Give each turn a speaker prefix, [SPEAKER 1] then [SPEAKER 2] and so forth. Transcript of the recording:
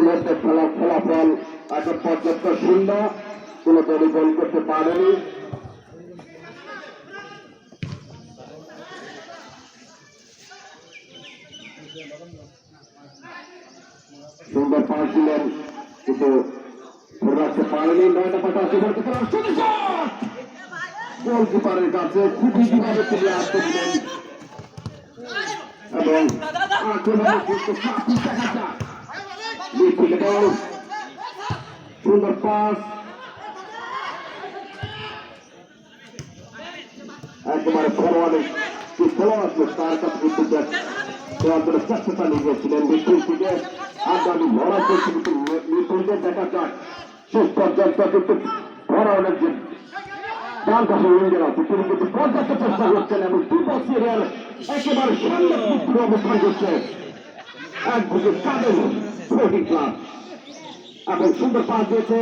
[SPEAKER 1] মধ্যে ফলাফল এখন পর্যন্ত শূন্য, কোন দলই গোল করতে পারেনি। সুন্দর পাস দিলেন কিন্তু ধরে রাখতে পারেনি। 9টা পাতা গোলকিপারের কাছে খুবই কিভাবে তুলে আসতে দিলেন এবং সুন্দর পাস, একেবারে ফরওয়ার্ডে যে খেলোয়াড় আসলো তার কাছে কিন্তু দেওয়ার জন্য চেষ্টা নিয়ে গেছিলেন মিঠুন থেকে। আগামী লড়াই করছে কিন্তু মিঠুনদের দেখা যাক শেষ পর্যন্ত কিন্তু ফরওয়ার্ডের যে ডান পাশে উইঙ্গার আছে তিনি কিন্তু পর্যাপ্ত চেষ্টা করছেন এবং দুপাশ এরিয়ার একেবারে সামনে অবস্থান করছে এক বুকে কাদের স্পোর্টিং ক্লাব এবং সুন্দর পাস দিয়েছে।